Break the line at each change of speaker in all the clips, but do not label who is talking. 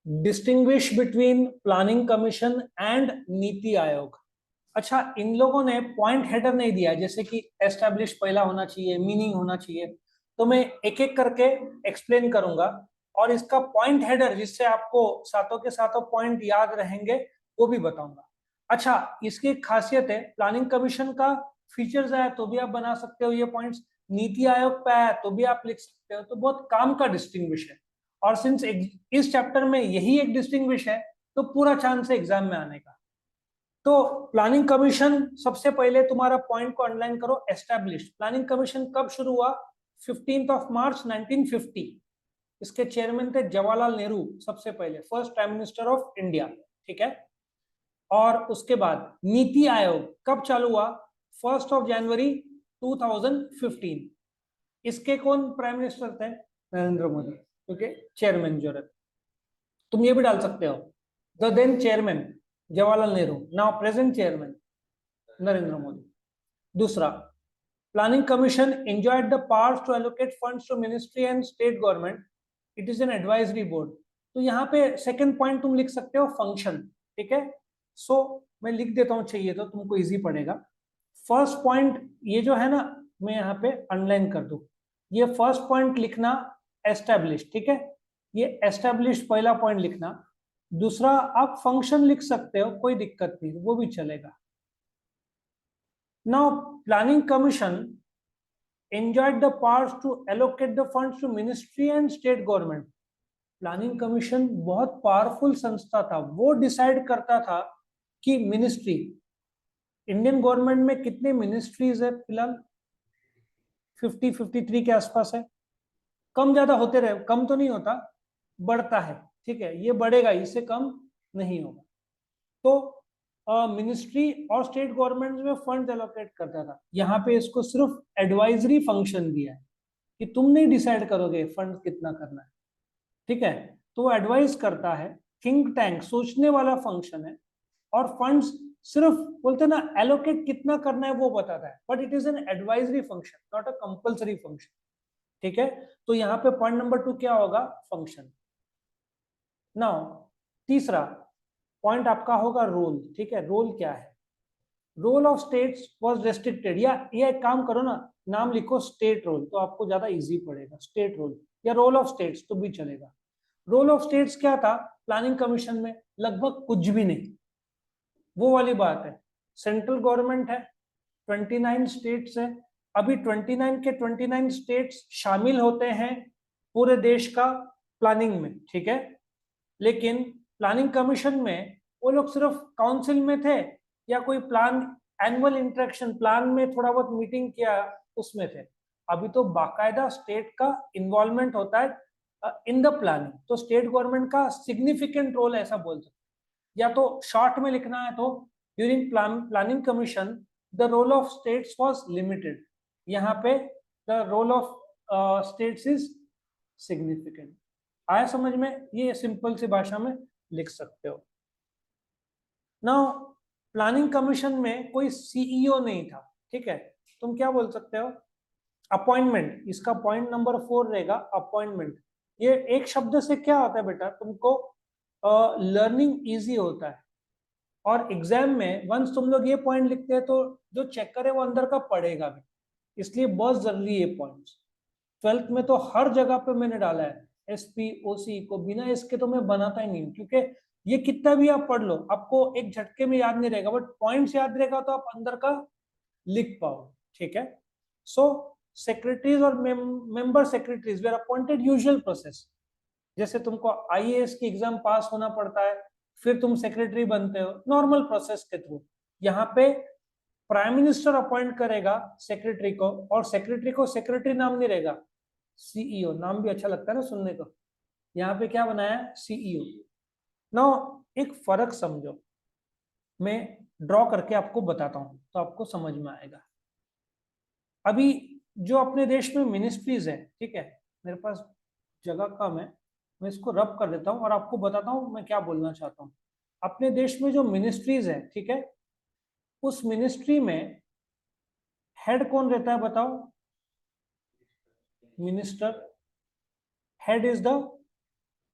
Distinguish between planning commission and NITI Aayog. अच्छा, इन लोगों ने पॉइंट हेडर नहीं दिया, जैसे कि एस्टेब्लिश पहला होना चाहिए, मीनिंग होना चाहिए। तो मैं एक एक करके एक्सप्लेन करूंगा और इसका पॉइंट हेडर जिससे आपको सातों के सातों पॉइंट याद रहेंगे वो भी बताऊंगा। अच्छा, इसकी एक खासियत है, प्लानिंग कमीशन का फीचर्स आया तो भी आप बना सकते हो ये पॉइंट्स, नीति आयोग पे आया तो भी आप लिख सकते हो, तो बहुत काम का डिस्टिंग्विश है। और सिंस इस चैप्टर में यही एक डिस्टिंग्विश है तो पूरा चांस है एग्जाम में आने का। तो प्लानिंग कमीशन, सबसे पहले तुम्हारा पॉइंट को अंडरलाइन करो, एस्टैब्लिश। प्लानिंग कमीशन कब शुरू हुआ? 15 मार्च 1950। इसके चेयरमैन थे जवाहरलाल नेहरू, सबसे पहले first prime minister of India. ठीक है। और उसके बाद नीति आयोग कब चालू हुआ? 1 जनवरी 2015। इसके कौन प्राइम मिनिस्टर थे? नरेंद्र मोदी, क्योंकि चेयरमैन जो रहते। तुम ये भी डाल सकते हो, the then chairman Jawaharlal Nehru, now present chairman Narendra Modi. दूसरा, planning commission enjoyed the powers to allocate funds to ministry and state government. It is an advisory board. तो यहाँ पे सेकंड पॉइंट तुम लिख सकते हो फंक्शन। ठीक है। सो मैं लिख देता हूँ, चाहिए तो तुमको इजी पड़ेगा। फर्स्ट पॉइंट ये जो है ना, मैं यहाँ पे अंडरलाइन कर दूं, ये फर्स्ट पॉइंट लिखना एस्टेब्लिश। ठीक है, ये एस्टेब्लिश पहला पॉइंट लिखना। दूसरा, आप फंक्शन लिख सकते हो, कोई दिक्कत नहीं, वो भी चलेगा। Now planning commission enjoyed the powers to allocate the funds to ministry and state government. Planning commission बहुत पावरफुल संस्था था, वो डिसाइड करता था कि मिनिस्ट्री, इंडियन गवर्नमेंट में कितने मिनिस्ट्रीज है फिलहाल? 53 के आसपास है। कम ज्यादा होते रहे, कम तो नहीं होता, बढ़ता है। ठीक है, ये बढ़ेगा, इससे कम नहीं होगा। तो मिनिस्ट्री और स्टेट गवर्नमेंट में फंड एलोकेट करता था। यहाँ पे इसको सिर्फ एडवाइजरी फंक्शन दिया है कि तुम नहीं डिसाइड करोगे फंड कितना करना है। ठीक है, तो वो एडवाइस करता है, थिंक टैंक, सोचने वाला फंक्शन है। और फंड्स सिर्फ बोलते ना एलोकेट कितना करना है वो बताता है, but it is an advisory function, not a compulsory function. ठीक है, तो यहाँ पे पॉइंट नंबर 2 क्या होगा? फंक्शन। नाउ तीसरा पॉइंट आपका होगा रोल। ठीक है, रोल क्या है? Role of states was restricted, या ये एक काम करो ना, नाम लिखो स्टेट रोल, तो आपको ज्यादा इजी पड़ेगा। स्टेट रोल या रोल ऑफ स्टेट्स तो भी चलेगा। रोल ऑफ स्टेट्स क्या था प्लानिंग कमीशन में? लगभग कुछ भी नहीं, वो वाली बात है। सेंट्रल गवर्नमेंट है, 29 स्टेट्स है। अभी 29 के 29 स्टेट्स शामिल होते हैं पूरे देश का प्लानिंग में। ठीक है, लेकिन प्लानिंग कमीशन में वो लोग सिर्फ काउंसिल में थे, या कोई प्लान एनुअल इंटरेक्शन प्लान में थोड़ा बहुत मीटिंग किया उसमें थे। अभी तो बाकायदा स्टेट का इन्वॉल्वमेंट होता है इन द प्लानिंग। तो स्टेट गवर्नमेंट का सिग्निफिकेंट रोल ऐसा बोल सकते, या तो शॉर्ट में लिखना है तो during planning commission the role of states was limited. यहाँ पे the role of states is significant. आया समझ में? ये सिंपल सी भाषा में लिख सकते हो। नाउ प्लानिंग कमीशन में कोई सीईओ नहीं था। ठीक है, तुम क्या बोल सकते हो? अपॉइंटमेंट, इसका पॉइंट नंबर 4 रहेगा, अपॉइंटमेंट। ये एक शब्द से क्या होता है बेटा, तुमको लर्निंग इजी होता है। और एग्जाम में वंस तुम लोग ये पॉइंट लिखते हैं तो जो चेकर है वो अंदर का पढ़ेगा भी, इसलिए बहुत जरूरी है पॉइंट्स। 12th में तो हर जगह पे मैंने डाला है, एसपी ओसी को बिना इसके तो मैं बनाता ही नहीं हूँ, क्योंकि ये कितना भी आप पढ़ लो आपको एक झटके में याद नहीं रहेगा, बट पॉइंट्स याद रहेगा तो आप अंदर का लिख पाओ। ठीक है, सो सेक्रेटरीज और member secretaries were appointed usual process. जैसे तुमको आईएएस की एग्जाम पास होना पड़ता है, फिर तुम सेक्रेटरी बनते हो नॉर्मल प्रोसेस के थ्रू। यहाँ पे प्राइम मिनिस्टर अपॉइंट करेगा सेक्रेटरी को, और सेक्रेटरी को सेक्रेटरी नाम नहीं रहेगा, सीईओ। नाम भी अच्छा लगता है ना सुनने को, यहाँ पे क्या बनाया? सीईओ। नाउ एक फर्क समझो, मैं ड्रॉ करके आपको बताता हूँ तो आपको समझ में आएगा। अभी जो अपने देश में मिनिस्ट्रीज है, ठीक है, मेरे पास जगह कम है, मैं इसको रब कर देता हूँ और आपको बताता हूँ मैं क्या बोलना चाहता हूँ। अपने देश में जो मिनिस्ट्रीज है, ठीक है, उस मिनिस्ट्री में हेड कौन रहता है बताओ? Minister. Head is the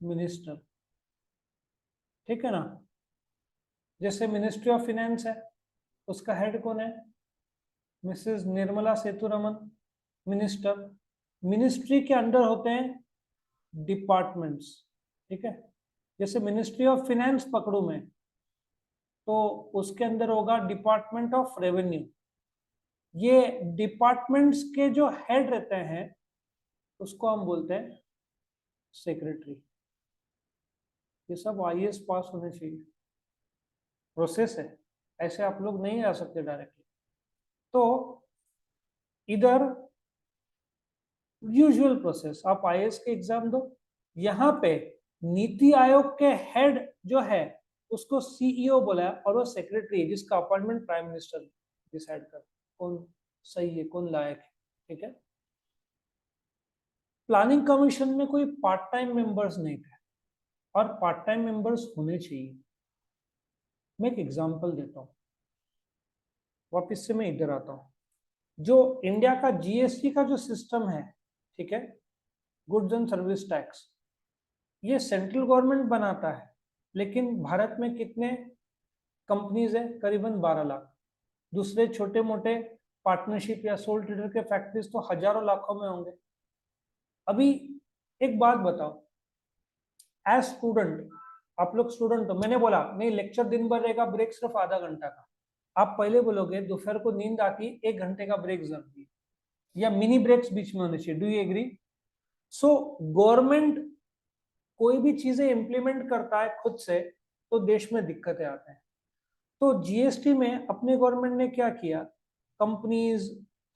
minister. ठीक है ना। जैसे मिनिस्ट्री ऑफ फिनेंस है, उसका हेड कौन है? Mrs Nirmala Sethuraman, minister. Ministry के अंडर होते हैं डिपार्टमेंट्स, ठीक है। जैसे मिनिस्ट्री ऑफ फिनेंस पकड़ू मैं, तो उसके अंदर होगा डिपार्टमेंट ऑफ रेवेन्यू। ये डिपार्टमेंट्स के जो हेड रहते हैं उसको हम बोलते हैं सेक्रेटरी। ये सब आईएएस पास होने चाहिए, प्रोसेस है, ऐसे आप लोग नहीं आ सकते डायरेक्टली। तो इधर यूजुअल प्रोसेस, आप आईएएस के एग्जाम दो। यहाँ पे नीति आयोग के हेड जो है उसको सीईओ बोला है, और वो सेक्रेटरी है जिसका अपॉइंटमेंट प्राइम मिनिस्टर डिसाइड कर कौन सही है, कौन लायक है, ठीक है। प्लानिंग कमीशन में कोई पार्ट टाइम मेंबर्स नहीं थे, और पार्ट टाइम मेंबर्स होने चाहिए। मैं एक एग्जांपल देता हूँ, वापिस से मैं इधर आता हूँ। जो इंडिया का जीएसटी का जो सिस्टम है, ठीक है, गुड्स एंड सर्विस टैक्स, ये सेंट्रल गवर्नमेंट बनाता है, लेकिन भारत में कितने कंपनीज है? करीबन 12 लाख। दूसरे छोटे मोटे पार्टनरशिप या सोल ट्रेडर के फैक्ट्रीज तो हजारों लाखों में होंगे। अभी एक बात बताओ, एज स्टूडेंट, आप लोग स्टूडेंट हो, मैंने बोला नहीं लेक्चर दिन भर रहेगा, ब्रेक सिर्फ आधा घंटा का। आप पहले बोलोगे दोपहर को नींद आती, 1 घंटे का ब्रेक जरूरी है, या मिनी ब्रेक्स बीच में होने चाहिए। Do you agree? So government कोई भी चीजें इंप्लीमेंट करता है खुद से, तो देश में दिक्कतें आते हैं। तो जीएसटी में अपने गवर्नमेंट ने क्या किया, कंपनीज,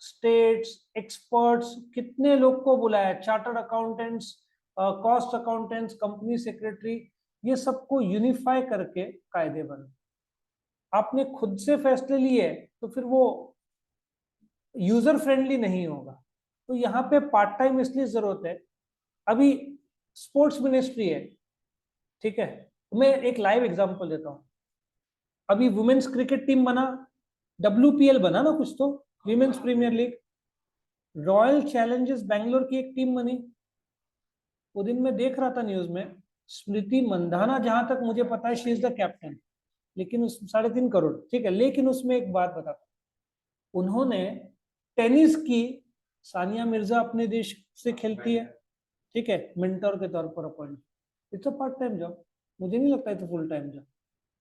स्टेट्स, एक्सपर्ट्स, कितने लोग को बुलाया, chartered accountants, cost accountants, company secretary, ये सबको यूनिफाई करके कायदे बने। आपने खुद से फैसले लिए तो फिर वो यूजर फ्रेंडली नहीं होगा। तो यहाँ पे पार्ट टाइम इसलिए जरूरत है। अभी स्पोर्ट्स मिनिस्ट्री है, ठीक है, मैं एक लाइव एग्जांपल देता हूँ। अभी वुमेन्स क्रिकेट टीम बना, WPL बना ना कुछ, तो women's premier league. Royal challengers Bangalore की एक टीम बनी। वो दिन मैं देख रहा था न्यूज में, स्मृति मंधाना, जहां तक मुझे पता है शी इज द कैप्टन, लेकिन उस 3.5 करोड़, ठीक है। लेकिन उसमें एक बात बताता, उन्होंने टेनिस की, सानिया मिर्जा अपने देश से खेलती है, ठीक है, मेंटर के तौर पर appoint. It's a part time job, मुझे नहीं लगता है full time job.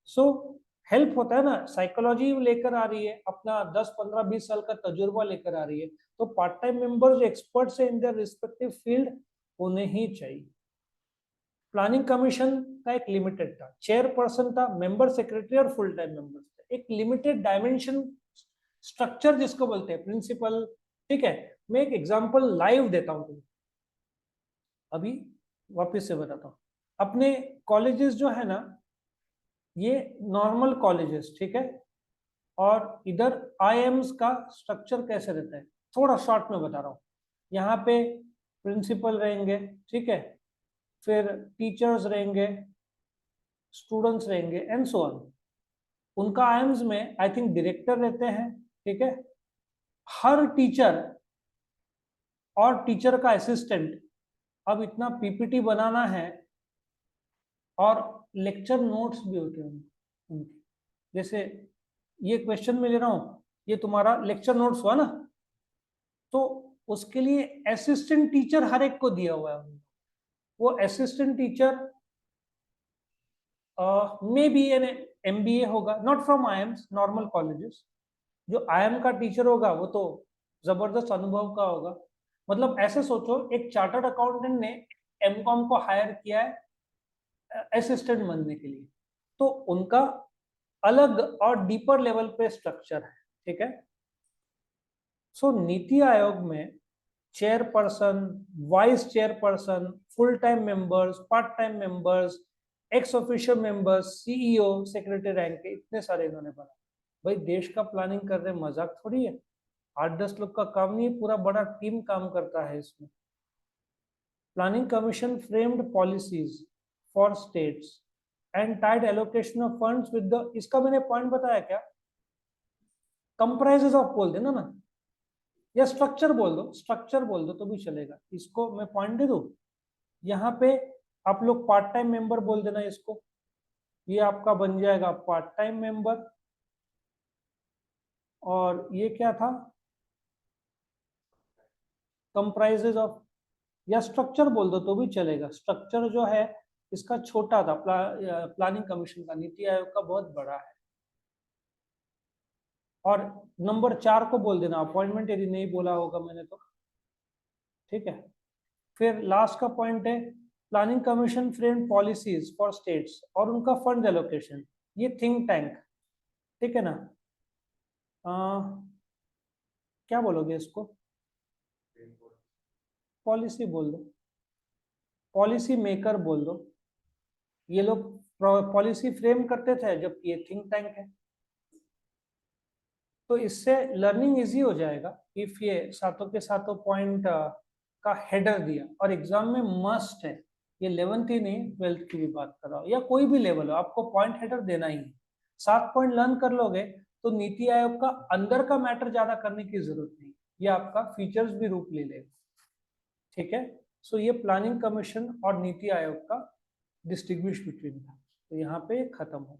So help होता है ना, साइकोलॉजी लेकर आ रही है, अपना 10, 15, 20 साल का तजुर्बा लेकर आ रही है, तो पार्ट टाइम मेंबर जो एक्सपर्ट्स है इन देयर रिस्पेक्टिव फील्ड होने ही चाहिए। प्लानिंग कमीशन का एक लिमिटेड था, चेयरपर्सन था, मेंबर सेक्रेटरी और फुल टाइम मेंबर्स थे। एक लिमिटेड डायमेंशन स्ट्रक्चर जिसको बोलते हैं प्रिंसिपल, ठीक है। मैं एक एग्जांपल लाइव देता हूं तुम्हें, अभी वापस से बताता हूँ। अपने कॉलेजेस जो है ना, ये नॉर्मल कॉलेजेस, ठीक है, और इधर आईएम्स का स्ट्रक्चर कैसे रहता है थोड़ा शॉर्ट में बता रहा हूँ। यहाँ पे प्रिंसिपल रहेंगे, ठीक है, फिर टीचर्स रहेंगे, स्टूडेंट्स रहेंगे, एंड सो ऑन। उनका आईएम्स में आई थिंक डायरेक्टर रहते हैं, ठीक है। हर टीचर और टीचर का असिस्टेंट, अब इतना पीपीटी बनाना है, और लेक्चर नोट्स भी होते हैं उनके। जैसे ये क्वेश्चन में ले रहा हूं, ये तुम्हारा लेक्चर नोट्स हुआ ना, तो उसके लिए असिस्टेंट टीचर हर एक को दिया हुआ है। वो assistant teacher may be an MBA होगा, not from IIMs, normal colleges. जो आईएम का टीचर होगा वो तो जबरदस्त अनुभव का होगा। मतलब ऐसे सोचो, एक चार्टर्ड अकाउंटेंट ने MCOM को हायर किया है असिस्टेंट बनने के लिए, तो उनका अलग और डीपर लेवल पे स्ट्रक्चर है, ठीक है। सो नीति आयोग में chairperson, vice chairperson, full time members, part time members, x official members, CEO, secretary rank के इतने सारे इन्होंने बना। भाई देश का प्लानिंग कर रहे, मजाक थोड़ी है। 8-10 लोग का काम नहीं है, पूरा बड़ा टीम काम करता है इसमें। Planning commission framed policies for states and tied allocation of funds with the, इसका मैंने पॉइंट बताया क्या? कंप्राइजेस ऑफ बोल देना ना, या स्ट्रक्चर बोल दो, स्ट्रक्चर बोल दो तो भी चलेगा। इसको मैं पॉइंट दे दूं, यहाँ पे आप लोग पार्ट टाइम मेंबर बोल देना इसको, ये आपका बन जाएगा पार्ट टाइम मेंबर। और ये क्या था, कंप्राइजेज ऑफ, या स्ट्रक्चर बोल दो तो भी चलेगा। स्ट्रक्चर जो है इसका छोटा था, प्लानिंग कमीशन का, नीति आयोग का बहुत बड़ा है। और नंबर 4 को बोल देना अपॉइंटमेंट, यदि नहीं बोला होगा मैंने तो, ठीक है। फिर लास्ट का पॉइंट है planning commission frame policies for states और उनका फंड एलोकेशन, ये थिंक टैंक, ठीक है ना। आ, क्या बोलोगे इसको, पॉलिसी बोल दो, पॉलिसी मेकर बोल दो। ये लोग पॉलिसी फ्रेम करते थे जबकि ये थिंक टैंक है। तो इससे लर्निंग इजी हो जाएगा इफ ये सातों के सातों पॉइंट का हेडर दिया। और एग्जाम में मस्ट है, ये 11th ही नहीं 12th की भी बात कर रहा हूँ, या कोई भी लेवल हो, आपको पॉइंट हेडर देना ही है। 7 पॉइंट लर्न कर लोगे तो नीति आयोग का अंदर का मैटर ज्यादा करने की जरूरत नहीं, ये आपका फीचर्स भी रूप ले लेगा, ठीक है। सो ये प्लानिंग कमीशन और नीति आयोग का डिस्टिंग्विश बिटवीन था। तो यहाँ पे खत्म हो।